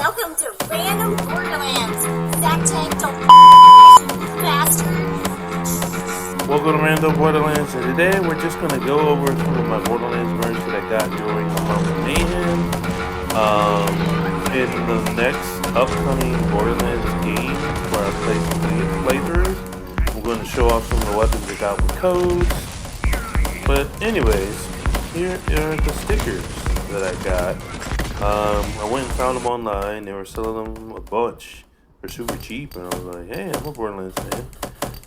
welcome to Random Borderlands. Zachtank, don't bastard. Welcome to Rando Borderlands, and today we're just going to go over some of my Borderlands merch that I got during the month of Mayhem. In the next upcoming Borderlands game, where I play some playthroughs, I'm going to show off some of the weapons I got with codes. But anyways, here are the stickers that I got. I went and found them online. They were selling them a bunch. They're super cheap, and I was like, hey, I'm a Borderlands fan.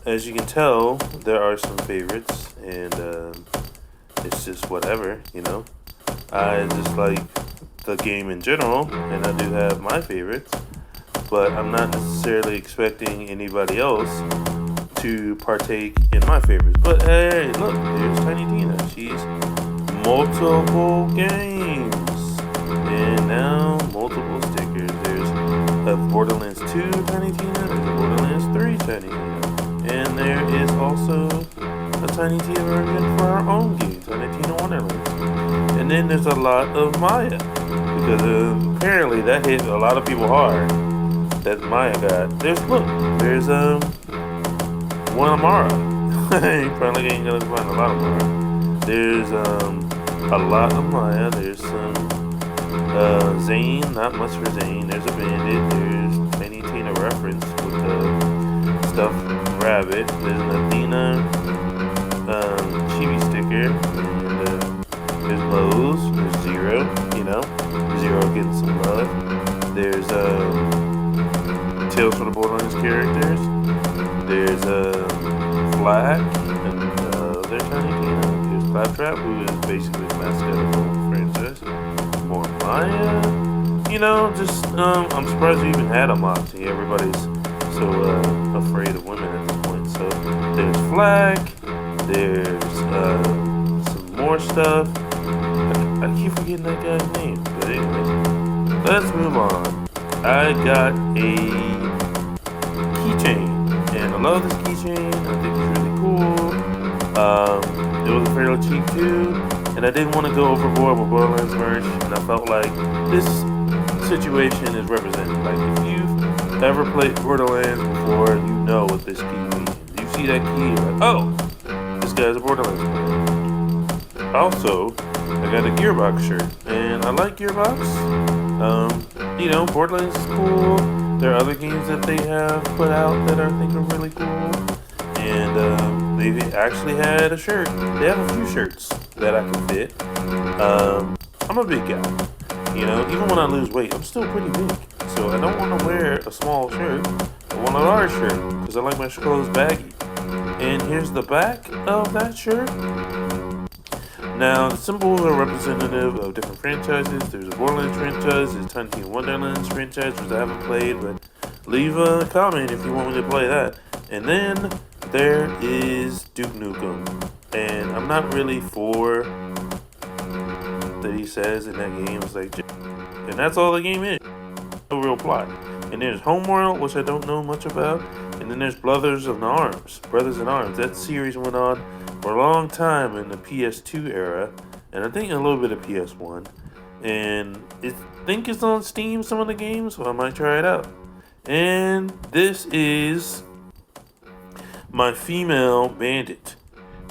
As you can tell, there are some favorites, and it's just whatever, you know. I just like the game in general, and I do have my favorites, but I'm not necessarily expecting anybody else to partake in my favorites. But hey, look, there's Tiny Tina. She's multiple games, and now multiple stickers. There's a Borderlands 2 Tiny Tina, there's a Borderlands 3 Tiny Tina. And there is also a Tiny Tina version for our own game, Tiny Tina Wonderlands. And then there's a lot of Maya, because apparently that hit a lot of people hard, that Maya got. There's one Amara. You probably ain't gonna find a lot of Mara. There's a lot of Maya. There's some Zane, not much for Zane. There's a Bandit. There's Tiny Tina reference with the stuffed rabbit. There's an Athena chibi sticker, and there's Lowe's, there's Zero, you know, Zero getting some love. There's Tales from the Borderlands characters. There's Flag, and there's Tiny Tina. There's Claptrap, who is basically the mascot of the whole franchise. More Maya, you know, just I'm surprised we even had a Moxie. Everybody's so afraid of women at this point. So there's Flag, there's some more stuff. I keep forgetting that guy's name, but anyways, let's move on. I got a keychain, and I love this keychain. I think it's really cool. It was fairly cheap too, and I didn't want to go overboard with Borderlands merch, and I felt like this situation is represented. Like, if you've ever played Borderlands before, you know what this key means. You see that key, you're like, oh, this guy's a Borderlands player. Also, I got a Gearbox shirt, and I like Gearbox. You know, Borderlands is cool. There are other games that they have put out that I think are really cool, and they've actually had a shirt. They have a few shirts that I can fit. I'm a big guy. You know, even when I lose weight, I'm still pretty big. So I don't want to wear a small shirt. I want a large shirt because I like my clothes baggy. And here's the back of that shirt. Now, the symbols are representative of different franchises. There's a Borderlands franchise, there's a Tiny Tina Wonderlands franchise, which I haven't played, but leave a comment if you want me to play that. And then there is Duke Nukem. And I'm not really for that he says in that game. It's like, and that's all the game is. No real plot. And there's Homeworld, which I don't know much about. And then there's Brothers in Arms. That series went on for a long time in the PS2 era, and I think a little bit of PS1. And I think it's on Steam, some of the games, so I might try it out. And this is my female bandit.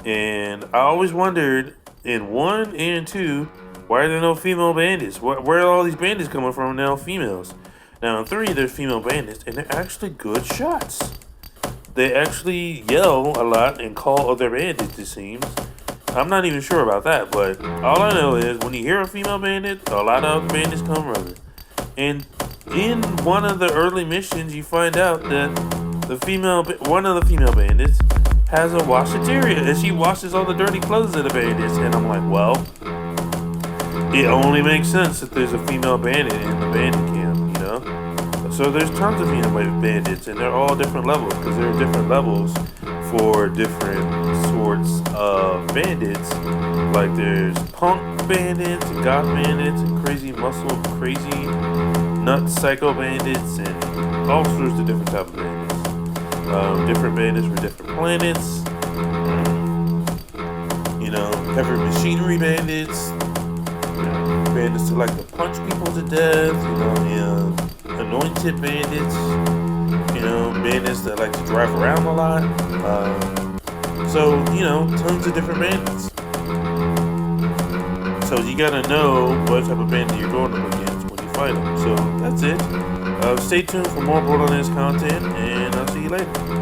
And I always wondered in 1 and 2, why are there no female bandits? Where are all these bandits coming from now, females? Now in 3, there's female bandits, and they're actually good shots. They actually yell a lot and call other bandits, it seems. I'm not even sure about that, but all I know is when you hear a female bandit, a lot of other bandits come running. And in one of the early missions, you find out that one of the female bandits has a washateria, and she washes all the dirty clothes of the bandits. And I'm like, well, it only makes sense that there's a female bandit in the bandit camp, you know? So there's tons of female bandits, and they're all different levels, because there are different levels for different sorts of bandits. Like there's punk bandits, and goth bandits, and crazy muscle, crazy nut psycho bandits, and all sorts of different types of bandits. Different bandits for different planets. You know, heavy machinery bandits. Bandits who like to punch people to death, you know, anointed bandits, you know, bandits that like to drive around a lot. So, you know, tons of different bandits. So you gotta know what type of bandit you're going up against when you fight them. So that's it. Stay tuned for more Borderlands content, and I'll see you later.